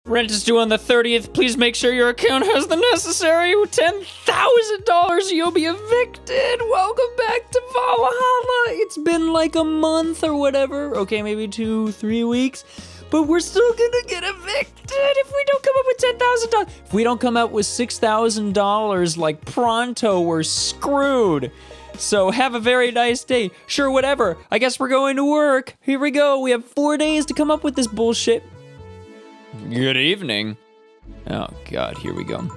Rent is due on the 30th. Please make sure your account has the necessary $10,000. You'll be evicted. Welcome back to Valhalla. It's been like a month or whatever. Okay, maybe 2-3 weeks. But we're still gonna get evicted if we don't come up with $10,000. If we don't come out with $6,000 like pronto, we're screwed. So have a very nice day. Sure, whatever. I guess we're going to work. Here we go. We have 4 days to come up with this bullshit. Good evening. Oh God, here we go.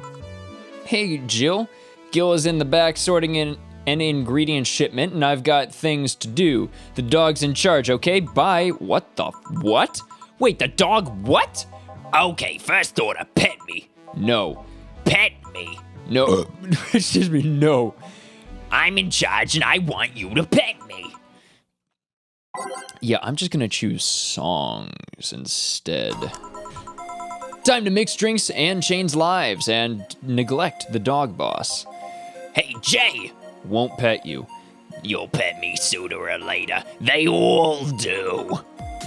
Hey, Jill. Gil is in the back sorting in an ingredient shipment, and I've got things to do. The dog's in charge, okay? Bye. What the? What? Wait, the dog what? Okay, first order, pet me. No. Pet me. No. Excuse me, no. I'm in charge and I want you to pet me. Yeah, I'm just gonna choose songs instead. Time to mix drinks and change lives and neglect the dog boss. Hey, Jay. Won't pet you. You'll pet me sooner or later. They all do.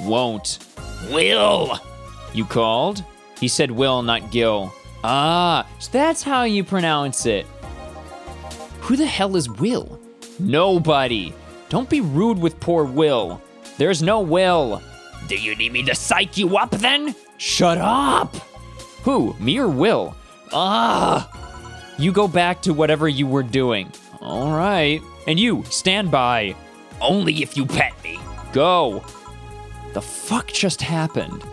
Won't. Will. You called? He said Will, not Gil. Ah, so that's how you pronounce it. Who the hell is Will? Nobody. Don't be rude with poor Will. There's no Will. Do you need me to psych you up then? Shut up! Who, me or Will? Ah! You go back to whatever you were doing. All right. And you, stand by. Only if you pet me. Go. The fuck just happened?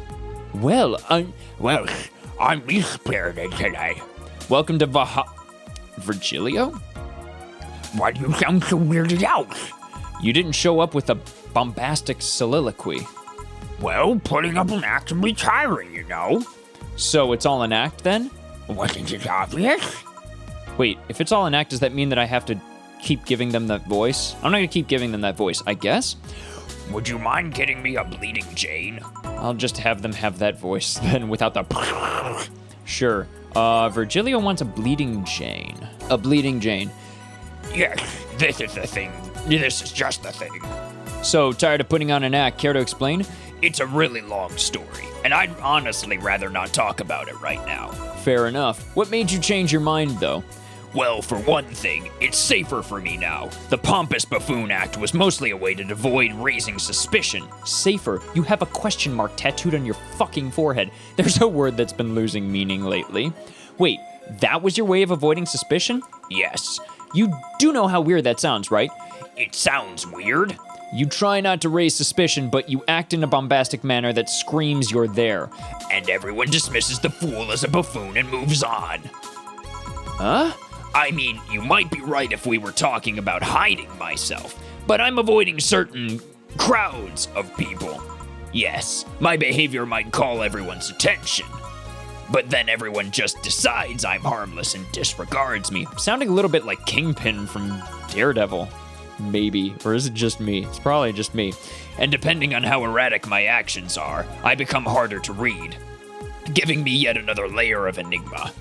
Well, I'm spirited today. Welcome to Virgilio? Why do you sound so weirded out? You didn't show up with a bombastic soliloquy. Well, putting up an act can be tiring, you know. So it's all an act then? Wasn't it obvious? Wait, if it's all an act, does that mean that I have to keep giving them that voice? I'm not gonna keep giving them that voice, I guess. Would you mind getting me a Bleeding Jane? I'll just have them have that voice then without the Sure. Virgilio wants a Bleeding Jane. A Bleeding Jane. Yes, this is the thing. This is just the thing. So, tired of putting on an act, care to explain? It's a really long story, and I'd honestly rather not talk about it right now. Fair enough. What made you change your mind, though? Well, for one thing, it's safer for me now. The Pompous Buffoon Act was mostly a way to avoid raising suspicion. Safer? You have a question mark tattooed on your fucking forehead. There's a word that's been losing meaning lately. Wait, that was your way of avoiding suspicion? Yes. You do know how weird that sounds, right? It sounds weird. You try not to raise suspicion, but you act in a bombastic manner that screams you're there. And everyone dismisses the fool as a buffoon and moves on. Huh? I mean, you might be right if we were talking about hiding myself, but I'm avoiding certain crowds of people. Yes, my behavior might call everyone's attention, but then everyone just decides I'm harmless and disregards me. Sounding a little bit like Kingpin from Daredevil. Maybe, or is it just me? It's probably just me. And depending on how erratic my actions are, I become harder to read, giving me yet another layer of enigma.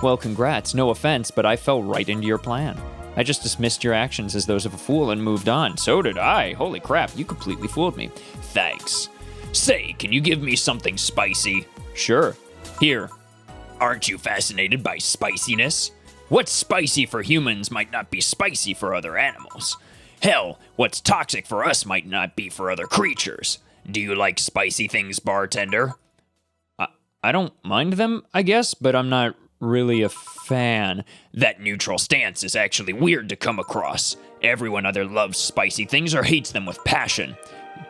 Well, congrats, no offense, but I fell right into your plan. I just dismissed your actions as those of a fool and moved on. So did I. Holy crap, you completely fooled me. Thanks. Say, can you give me something spicy? Sure. Here. Aren't you fascinated by spiciness? What's spicy for humans might not be spicy for other animals. Hell, what's toxic for us might not be for other creatures. Do you like spicy things, bartender? I don't mind them, I guess, but I'm not really a fan. That neutral stance is actually weird to come across. Everyone either loves spicy things or hates them with passion.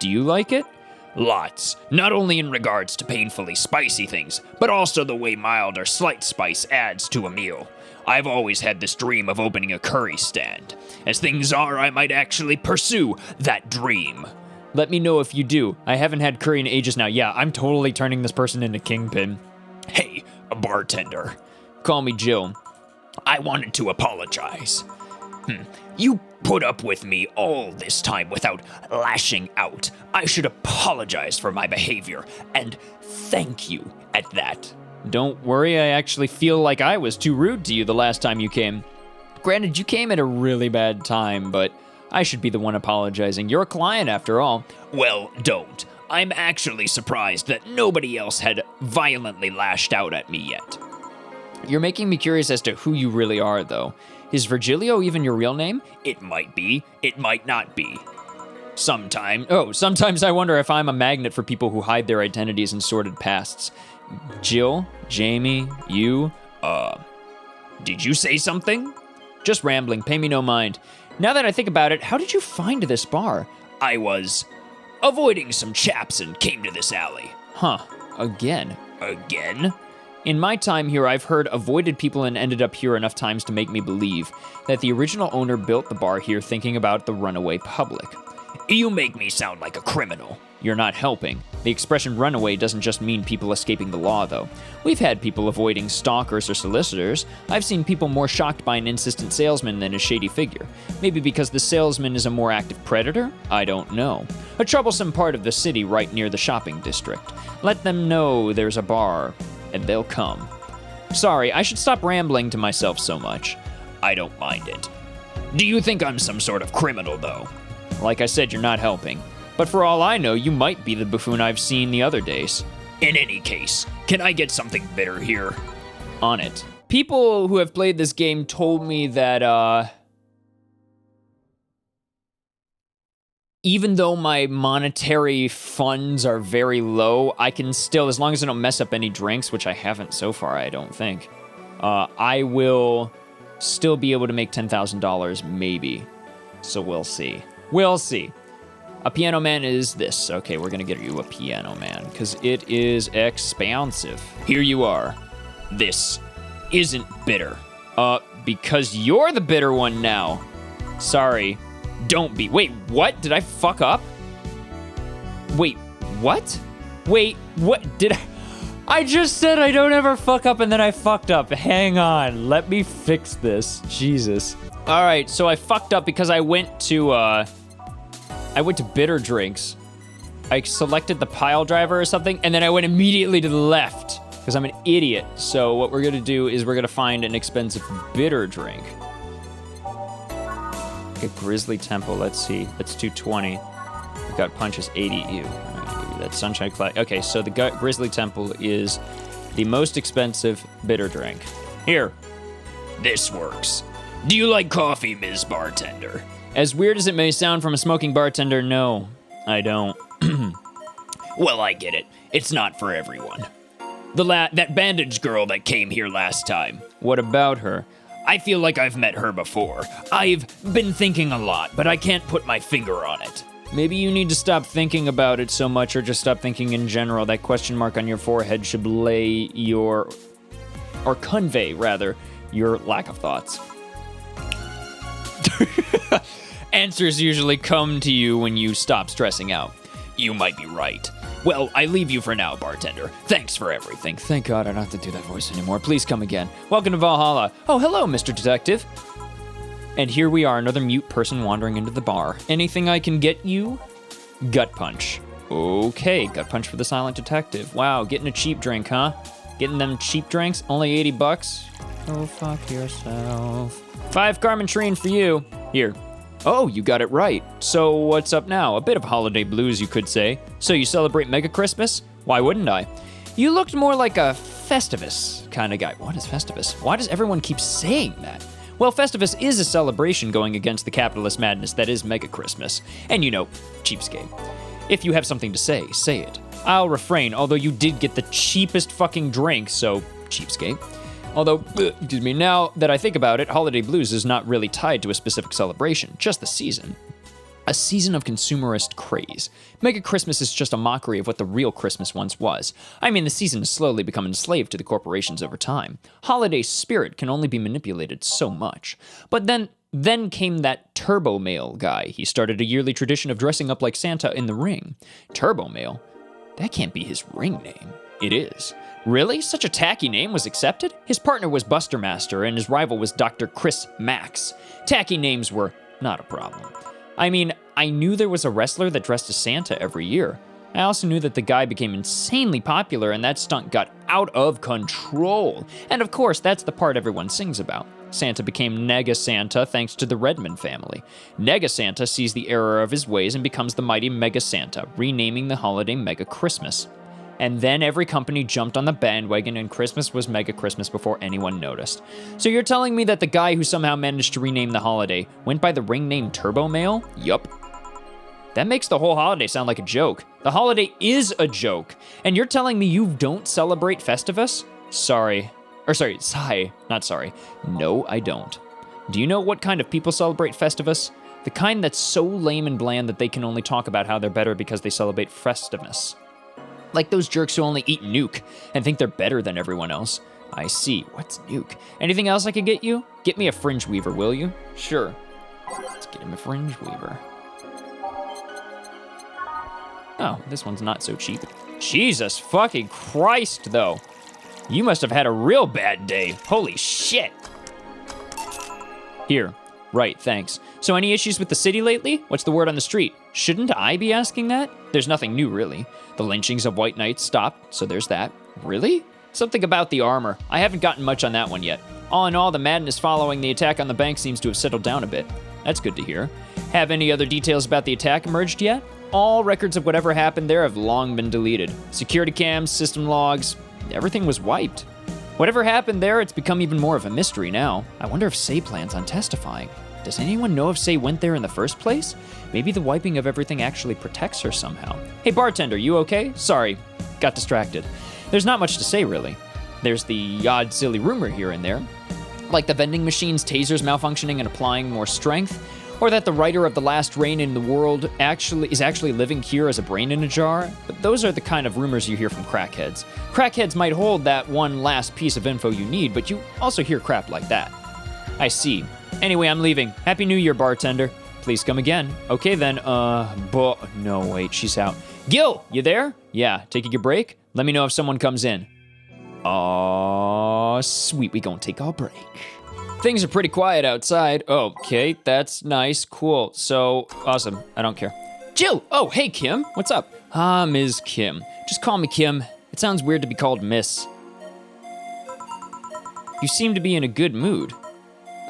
Do you like it? Lots. Not only in regards to painfully spicy things, but also the way mild or slight spice adds to a meal. I've always had this dream of opening a curry stand. As things are, I might actually pursue that dream. Let me know if you do. I haven't had curry in ages now. Yeah, I'm totally turning this person into Kingpin. Hey, a bartender. Call me Jill. I wanted to apologize. You put up with me all this time without lashing out. I should apologize for my behavior, and thank you at that. Don't worry, I actually feel like I was too rude to you the last time you came. Granted, you came at a really bad time, but I should be the one apologizing. You're a client after all. Well, don't. I'm actually surprised that nobody else had violently lashed out at me yet. You're making me curious as to who you really are, though. Is Virgilio even your real name? It might be, it might not be. Sometimes I wonder if I'm a magnet for people who hide their identities in sordid pasts. Jill, Jamie, you, Did you say something? just rambling, pay me no mind. Now that I think about it, how did you find this bar? I was avoiding some chaps and came to this alley. Huh, again. Again? In my time here, I've heard avoided people and ended up here enough times to make me believe that the original owner built the bar here thinking about the runaway public. You make me sound like a criminal. You're not helping. The expression runaway doesn't just mean people escaping the law, though. We've had people avoiding stalkers or solicitors. I've seen people more shocked by an insistent salesman than a shady figure. Maybe because the salesman is a more active predator? I don't know. A troublesome part of the city right near the shopping district. Let them know there's a bar, and they'll come. Sorry, I should stop rambling to myself so much. I don't mind it. Do you think I'm some sort of criminal, though? Like I said, you're not helping. But for all I know, you might be the buffoon I've seen the other days. In any case, can I get something bitter here? On it. People who have played this game told me that, even though my monetary funds are very low, I can still, as long as I don't mess up any drinks, which I haven't so far, I don't think, I will still be able to make $10,000, maybe. So we'll see. We'll see. A Piano Man is this. Okay, we're gonna get you a Piano Man, because it is expansive. Here you are. This isn't bitter. Because you're the bitter one now. Sorry. Don't be. Wait, what? Did I fuck up? Wait, what? Wait, what? Did I just said I don't ever fuck up and then I fucked up. Hang on. Let me fix this. Jesus. All right, so I fucked up because I went to bitter drinks. I selected the pile driver or something, and then I went immediately to the left because I'm an idiot. So what we're gonna do is we're gonna find an expensive bitter drink. A Grizzly Temple, let's see, that's 220. We got punches 80. Ew. I'm gonna give you that Sunshine Cloud. Okay, so the Grizzly Temple is the most expensive bitter drink. Here. This works. Do you like coffee, Ms. Bartender? As weird as it may sound from a smoking bartender, no, I don't. Well, I get it. It's not for everyone. That bandage girl that came here last time. What about her? I feel like I've met her before. I've been thinking a lot, but I can't put my finger on it. Maybe you need to stop thinking about it so much, or just stop thinking in general. That question mark on your forehead should convey, rather, your lack of thoughts. Answers usually come to you when you stop stressing out. You might be right. Well, I leave you for now, bartender. Thanks for everything. Thank God I don't have to do that voice anymore. Please come again. Welcome to Valhalla. Oh, hello, Mr. Detective. And here we are, another mute person wandering into the bar. Anything I can get you? Gut punch. Okay, gut punch for the silent detective. Wow, getting a cheap drink, huh? Getting them cheap drinks? Only $80? Go fuck yourself. 5 Carmentrine for you. Here. Oh, you got it right. So what's up now? A bit of holiday blues, you could say. So you celebrate Mega Christmas? Why wouldn't I? You looked more like a Festivus kind of guy. What is Festivus? Why does everyone keep saying that? Well, Festivus is a celebration going against the capitalist madness that is Mega Christmas. And you know, cheapskate. If you have something to say it. I'll refrain, although you did get the cheapest fucking drink, so cheapskate. Although, excuse me, now that I think about it, Holiday Blues is not really tied to a specific celebration, just the season. A season of consumerist craze. Mega Christmas is just a mockery of what the real Christmas once was. I mean, the season has slowly become enslaved to the corporations over time. Holiday spirit can only be manipulated so much. But then came that Turbo Male guy. He started a yearly tradition of dressing up like Santa in the ring. Turbo Male? That can't be his ring name. It is. Really? Such a tacky name was accepted? His partner was Buster Master, and his rival was Dr. Chris Max. Tacky names were not a problem. I mean, I knew there was a wrestler that dressed as Santa every year. I also knew that the guy became insanely popular and that stunt got out of control. And of course, that's the part everyone sings about. Santa became Nega Santa thanks to the Redmond family. Nega Santa sees the error of his ways and becomes the mighty Mega Santa, renaming the holiday Mega Christmas. And then every company jumped on the bandwagon and Christmas was Mega Christmas before anyone noticed. So you're telling me that the guy who somehow managed to rename the holiday went by the ring name Turbo Mail? Yup. That makes the whole holiday sound like a joke. The holiday is a joke. And you're telling me you don't celebrate Festivus? Sigh, not sorry. No, I don't. Do you know what kind of people celebrate Festivus? The kind that's so lame and bland that they can only talk about how they're better because they celebrate Festivus. Like those jerks who only eat Nuke and think they're better than everyone else. I see. What's Nuke? Anything else I could get you? Get me a Fringe Weaver, will you? Sure. Let's get him a Fringe Weaver. Oh, this one's not so cheap. Jesus fucking Christ, though. You must have had a real bad day. Holy shit. Here. Right, thanks. So any issues with the city lately? What's the word on the street? Shouldn't I be asking that? There's nothing new, really. The lynchings of white knights stopped, so there's that. Really? Something about the armor. I haven't gotten much on that one yet. All in all, the madness following the attack on the bank seems to have settled down a bit. That's good to hear. Have any other details about the attack emerged yet? All records of whatever happened there have long been deleted. Security cams, system logs, everything was wiped. Whatever happened there, it's become even more of a mystery now. I wonder if Say plans on testifying. Does anyone know if Say went there in the first place? Maybe the wiping of everything actually protects her somehow. Hey bartender, you okay? Sorry, got distracted. There's not much to say really. There's the odd silly rumor here and there, like the vending machine's tasers malfunctioning and applying more strength, or that the writer of The Last Reign in the World is actually living here as a brain in a jar. But those are the kind of rumors you hear from crackheads. Crackheads might hold that one last piece of info you need, but you also hear crap like that. I see. Anyway, I'm leaving. Happy New Year, bartender. Please come again. Okay then, no, wait, she's out. Gil, you there? Yeah, taking a break? Let me know if someone comes in. Aw, sweet, we gonna take our break. Things are pretty quiet outside. Okay, that's nice, cool. So, awesome, I don't care. Jill, oh, hey Kim, what's up? Ms. Kim. Just call me Kim. It sounds weird to be called Miss. You seem to be in a good mood.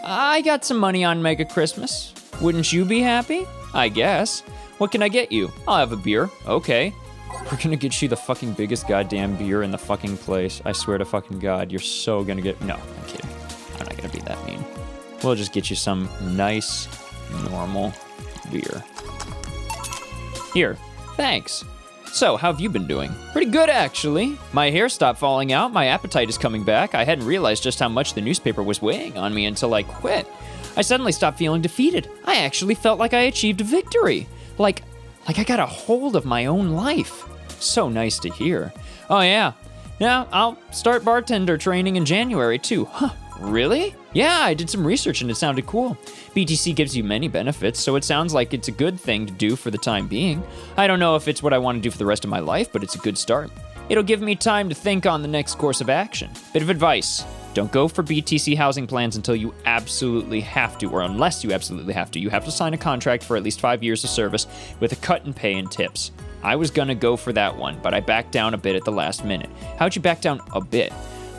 I got some money on Mega Christmas. Wouldn't you be happy? I guess. What can I get you? I'll have a beer. Okay. We're gonna get you the fucking biggest goddamn beer in the fucking place. I swear to fucking God, you're so gonna get... No, I'm kidding. I'm not gonna be that mean. We'll just get you some nice, normal beer. Here, thanks. So, how have you been doing? Pretty good, actually. My hair stopped falling out, my appetite is coming back. I hadn't realized just how much the newspaper was weighing on me until I quit. I suddenly stopped feeling defeated. I actually felt like I achieved a victory. Like I got a hold of my own life. So nice to hear. Oh yeah. Yeah, I'll start bartender training in January too. Huh, really? Yeah, I did some research and it sounded cool. BTC gives you many benefits, so it sounds like it's a good thing to do for the time being. I don't know if it's what I want to do for the rest of my life, but it's a good start. It'll give me time to think on the next course of action. Bit of advice. Don't go for BTC housing plans until you absolutely have to, or unless you absolutely have to. You have to sign a contract for at least 5 years of service with a cut in pay and tips. I was gonna go for that one, but I backed down a bit at the last minute. How'd you back down a bit?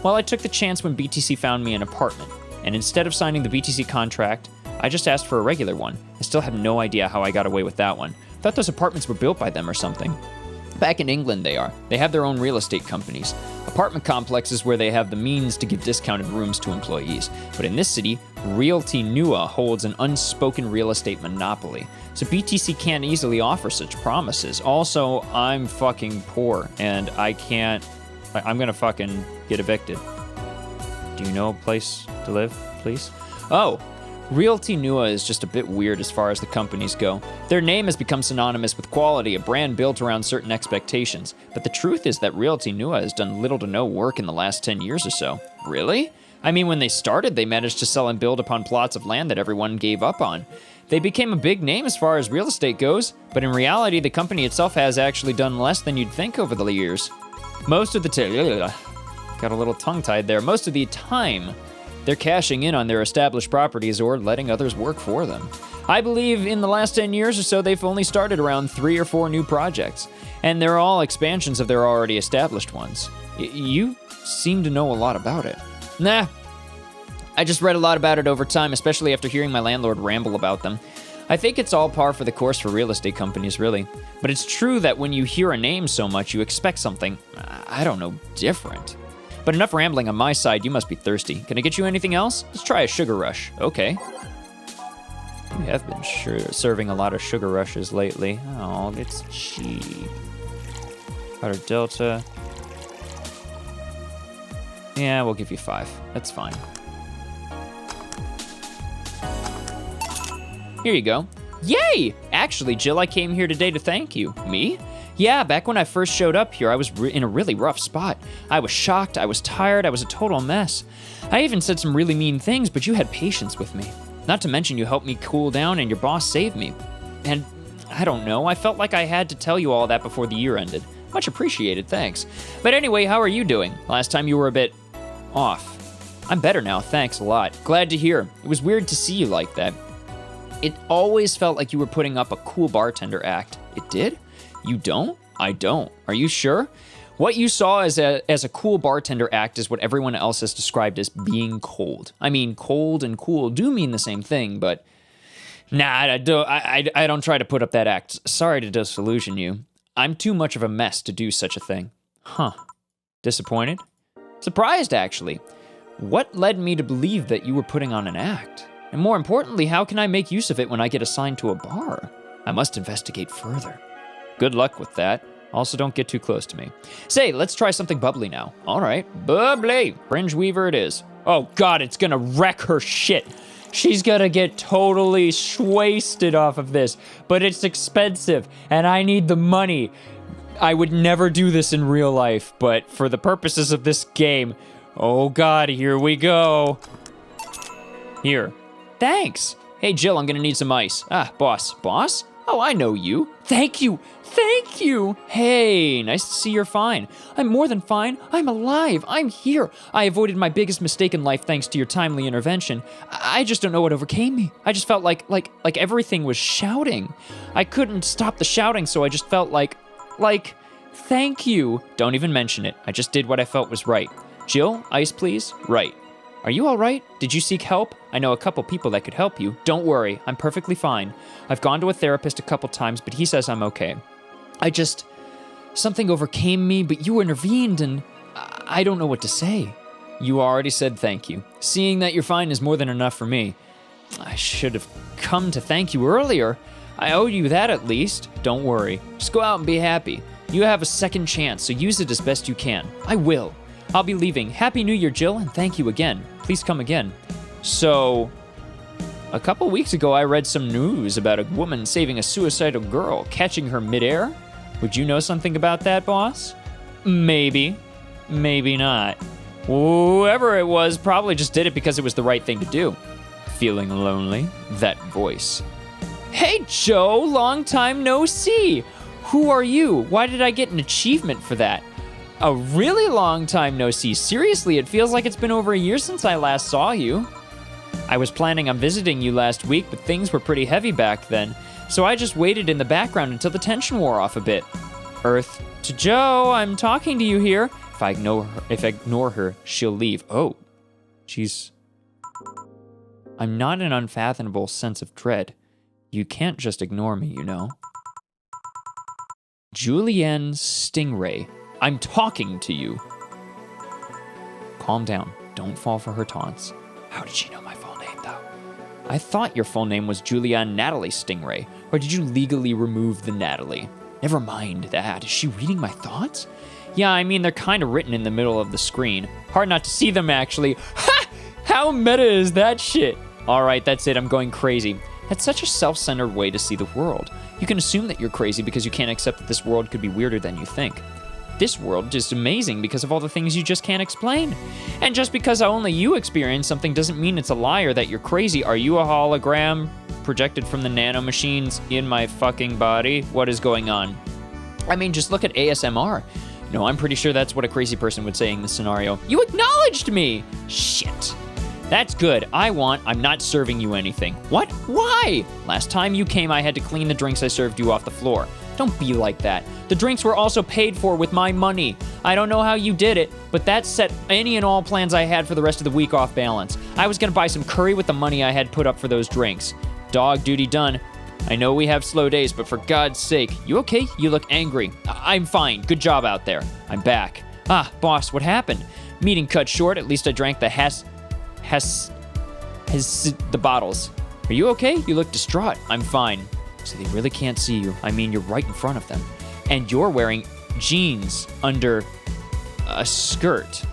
Well, I took the chance when BTC found me an apartment, and instead of signing the BTC contract, I just asked for a regular one. I still have no idea how I got away with that one. Thought those apartments were built by them or something. Back in England they are. They have their own real estate companies. Apartment complexes where they have the means to give discounted rooms to employees. But in this city, Realty Nua holds an unspoken real estate monopoly. So BTC can't easily offer such promises. Also, I'm fucking poor and I'm gonna fucking get evicted. Do you know a place to live, please? Oh, Realty Nua is just a bit weird as far as the companies go. Their name has become synonymous with quality, a brand built around certain expectations. But the truth is that Realty Nua has done little to no work in the last 10 years or so. Really? I mean, when they started, they managed to sell and build upon plots of land that everyone gave up on. They became a big name as far as real estate goes, but in reality, the company itself has actually done less than you'd think over the years. Most of the got a little tongue-tied there. Most of the time, they're cashing in on their established properties or letting others work for them. I believe in the last 10 years or so, they've only started around 3 or 4 new projects. And they're all expansions of their already established ones. You seem to know a lot about it. Nah, I just read a lot about it over time, especially after hearing my landlord ramble about them. I think it's all par for the course for real estate companies, really. But it's true that when you hear a name so much, you expect something, I don't know, different. But enough rambling on my side, you must be thirsty. Can I get you anything else? Let's try a sugar rush. Okay. You have been serving a lot of sugar rushes lately. Oh, it's cheap. Powder Delta. Yeah, we'll give you 5. That's fine. Here you go. Yay! Actually, Jill, I came here today to thank you. Me? Yeah, back when I first showed up here, I was in a really rough spot. I was shocked, I was tired, I was a total mess. I even said some really mean things, but you had patience with me. Not to mention you helped me cool down and your boss saved me. And I don't know, I felt like I had to tell you all that before the year ended. Much appreciated, thanks. But anyway, how are you doing? Last time you were a bit off. I'm better now, thanks a lot. Glad to hear. It was weird to see you like that. It always felt like you were putting up a cool bartender act. It did? You don't? I don't. Are you sure? What you saw as a cool bartender act is what everyone else has described as being cold. I mean, cold and cool do mean the same thing, but nah, I don't try to put up that act. Sorry to disillusion you. I'm too much of a mess to do such a thing. Huh. Disappointed? Surprised, actually. What led me to believe that you were putting on an act? And more importantly, how can I make use of it when I get assigned to a bar? I must investigate further. Good luck with that. Also, don't get too close to me. Say, let's try something bubbly now. All right, bubbly. Fringe Weaver it is. Oh God, it's gonna wreck her shit. She's gonna get totally wasted off of this, but it's expensive and I need the money. I would never do this in real life, but for the purposes of this game, oh God, here we go. Here. Thanks. Hey, Jill, I'm gonna need some ice. Ah, boss. Boss? Oh, I know you. Thank you. Thank you. Hey, nice to see you're fine. I'm more than fine. I'm alive. I'm here. I avoided my biggest mistake in life thanks to your timely intervention. I just don't know what overcame me. I just felt like everything was shouting. I couldn't stop the shouting, so I just felt like, thank you. Don't even mention it. I just did what I felt was right. Jill, ice please? Right. Are you all right? Did you seek help? I know a couple people that could help you. Don't worry, I'm perfectly fine. I've gone to a therapist a couple times, but he says I'm okay. Something overcame me, but you intervened and I don't know what to say. You already said thank you. Seeing that you're fine is more than enough for me. I should have come to thank you earlier. I owe you that at least. Don't worry, just go out and be happy. You have a second chance, so use it as best you can. I will. I'll be leaving. Happy New Year, Jill, and thank you again. Please come again. So, a couple weeks ago, I read some news about a woman saving a suicidal girl, catching her midair. Would you know something about that, boss? Maybe. Maybe not. Whoever it was probably just did it because it was the right thing to do. Feeling lonely? That voice. Hey, Joe, long time no see. Who are you? Why did I get an achievement for that? A really long time no see. Seriously, it feels like it's been over a year since I last saw you. I was planning on visiting you last week, but things were pretty heavy back then, so I just waited in the background until the tension wore off a bit. Earth to Joe, I'm talking to you here. If I ignore her, she'll leave. Oh, I'm not an unfathomable sense of dread. You can't just ignore me, you know. Julienne Stingray. I'm talking to you. Calm down. Don't fall for her taunts. How did she know my full name, though? I thought your full name was Julianne Natalie Stingray. Or did you legally remove the Natalie? Never mind that. Is she reading my thoughts? Yeah, I mean, they're kind of written in the middle of the screen. Hard not to see them, actually. Ha! How meta is that shit? All right, that's it. I'm going crazy. That's such a self-centered way to see the world. You can assume that you're crazy because you can't accept that this world could be weirder than you think. This world is amazing because of all the things you just can't explain. And just because only you experience something doesn't mean it's a lie or that you're crazy. Are you a hologram projected from the nanomachines in my fucking body? What is going on? I mean, just look at ASMR. No, I'm pretty sure that's what a crazy person would say in this scenario. You acknowledged me! Shit. That's good. I'm not serving you anything. What? Why? Last time you came, I had to clean the drinks I served you off the floor. Don't be like that. The drinks were also paid for with my money. I don't know how you did it, but that set any and all plans I had for the rest of the week off balance. I was gonna buy some curry with the money I had put up for those drinks. Dog duty done. I know we have slow days, but for God's sake, you okay? You look angry. I'm fine. Good job out there. I'm back. Ah, boss, what happened? Meeting cut short. At least I drank the the bottles. Are you okay? You look distraught. I'm fine. So they really can't see you. I mean, you're right in front of them. And you're wearing jeans under a skirt.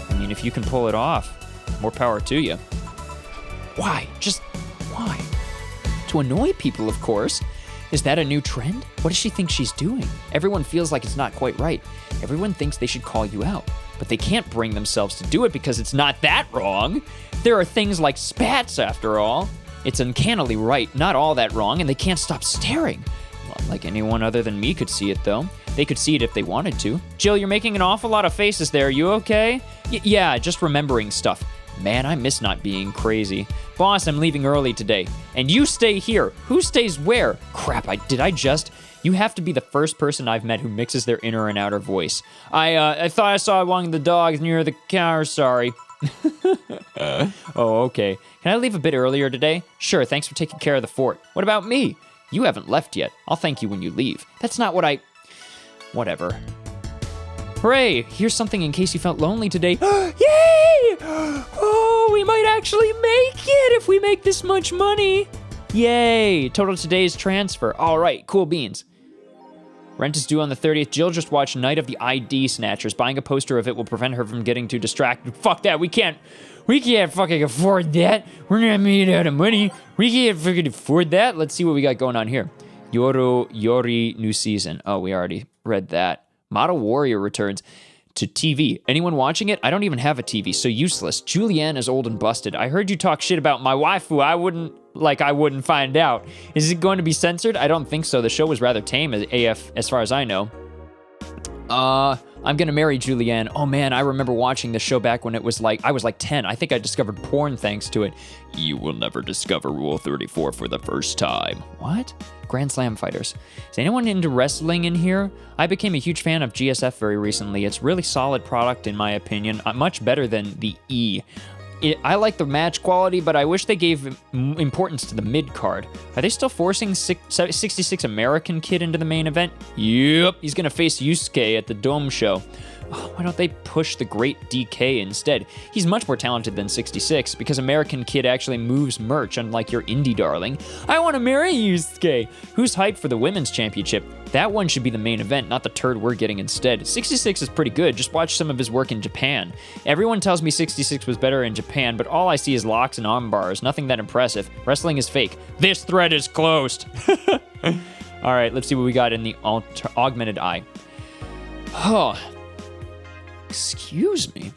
I mean, if you can pull it off, more power to you. Why? Just why? To annoy people, of course. Is that a new trend? What does she think she's doing? Everyone feels like it's not quite right. Everyone thinks they should call you out, but they can't bring themselves to do it because it's not that wrong. There are things like spats, after all. It's uncannily right, not all that wrong, and they can't stop staring. Not like anyone other than me could see it, though. They could see it if they wanted to. Jill, you're making an awful lot of faces there. You okay? Yeah, just remembering stuff. Man, I miss not being crazy. Boss, I'm leaving early today. And you stay here. Who stays where? Crap, You have to be the first person I've met who mixes their inner and outer voice. I thought I saw one of the dogs near the car, sorry. Oh, okay. Can I leave a bit earlier today? Sure, thanks for taking care of the fort. What about me? You haven't left yet. I'll thank you when you leave. That's not what Whatever. Hooray! Here's something in case you felt lonely today. Yay! Oh, we might actually make it if we make this much money. Yay! Total today's transfer. All right, cool beans. Rent is due on the 30th. Jill just watched Night of the ID Snatchers. Buying a poster of it will prevent her from getting too distracted. Fuck that, we can't fucking afford that. We're not made out of money. We can't fucking afford that. Let's see what we got going on here. Yori new season. Oh, we already read that. Model Warrior returns to TV. Anyone watching it? I don't even have a TV, so useless. Julianne is old and busted. I heard you talk shit about my waifu. I wouldn't find out. Is it going to be censored? I don't think so. The show was rather tame as AF, as far as I know. I'm gonna marry Julianne. Oh man, I remember watching this show back when I was like 10. I think I discovered porn thanks to it. You will never discover Rule 34 for the first time. What? Grand Slam fighters. Is anyone into wrestling in here? I became a huge fan of GSF very recently. It's really solid product in my opinion, much better than the E. I like the match quality, but I wish they gave importance to the mid-card. Are they still forcing 66 American Kid into the main event? Yep, he's gonna face Yusuke at the Dome show. Oh, why don't they push the great DK instead? He's much more talented than 66 because American Kid actually moves merch, unlike your indie darling. I want to marry Yusuke. Who's hyped for the women's championship? That one should be the main event, not the turd we're getting instead. 66 is pretty good. Just watch some of his work in Japan. Everyone tells me 66 was better in Japan, but all I see is locks and arm bars. Nothing that impressive. Wrestling is fake. This thread is closed. All right, let's see what we got in the augmented eye. Oh. Excuse me.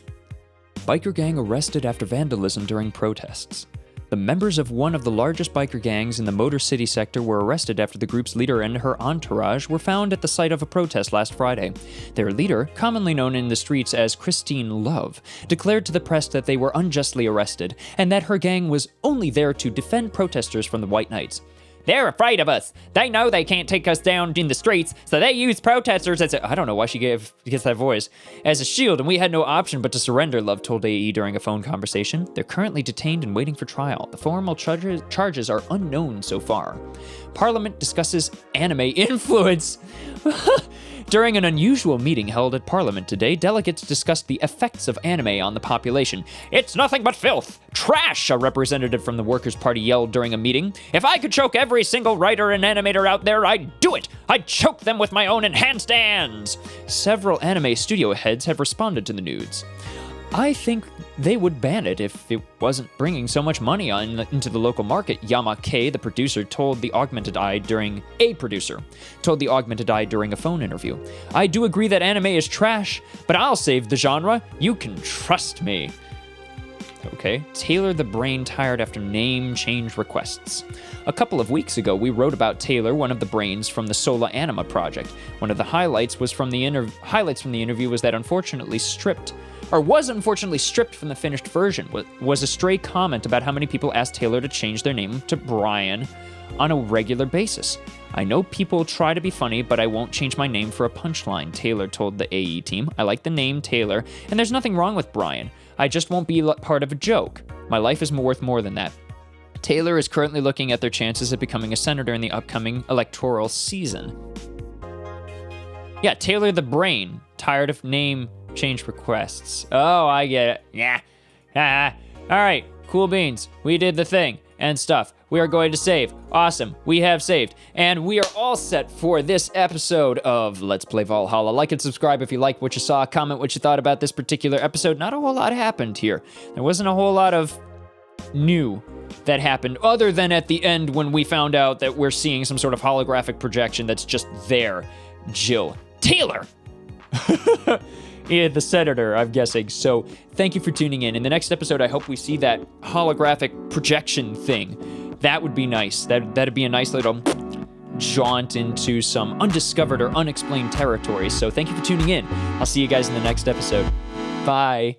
Biker gang arrested after vandalism during protests. The members of one of the largest biker gangs in the Motor City sector were arrested after the group's leader and her entourage were found at the site of a protest last Friday. Their leader, commonly known in the streets as Christine Love, declared to the press that they were unjustly arrested and that her gang was only there to defend protesters from the White Knights. They're afraid of us. They know they can't take us down in the streets, so they use protesters as I don't know why she gets that voice, as a shield, and we had no option but to surrender, Love told AE during a phone conversation. They're currently detained and waiting for trial. The formal charges are unknown so far. Parliament discusses anime influence. During an unusual meeting held at Parliament today, delegates discussed the effects of anime on the population. It's nothing but filth! Trash! A representative from the Workers' Party yelled during a meeting. If I could choke every single writer and animator out there, I'd do it! I'd choke them with my own enhanced hands! Several anime studio heads have responded to the news. I think they would ban it if it wasn't bringing so much money into the local market, Yama K, the producer, told the Augmented Eye during a phone interview. I do agree that anime is trash, but I'll save the genre. You can trust me. Okay, Taylor the Brain tired after name change requests. A couple of weeks ago, we wrote about Taylor, one of the brains from the Sola Anima project. One of the highlights from the interview was that unfortunately stripped from the finished version was a stray comment about how many people asked Taylor to change their name to Brian on a regular basis. I know people try to be funny, but I won't change my name for a punchline, Taylor told the AE team. I like the name Taylor, and there's nothing wrong with Brian. I just won't be part of a joke. My life is worth more than that. Taylor is currently looking at their chances of becoming a senator in the upcoming electoral season. Yeah, Taylor the Brain, tired of name change requests. Oh, I get it. Yeah. All right, cool beans. We did the thing and stuff. We are going to save. Awesome. We have saved. And we are all set for this episode of Let's Play Valhalla. Like and subscribe if you liked what you saw. Comment what you thought about this particular episode. Not a whole lot happened here. There wasn't a whole lot of new that happened other than at the end when we found out that we're seeing some sort of holographic projection that's just there. Jill. Taylor! Yeah, the senator, I'm guessing. So thank you for tuning in. In the next episode, I hope we see that holographic projection thing. That would be nice. That'd be a nice little jaunt into some undiscovered or unexplained territory. So thank you for tuning in. I'll see you guys in the next episode. Bye.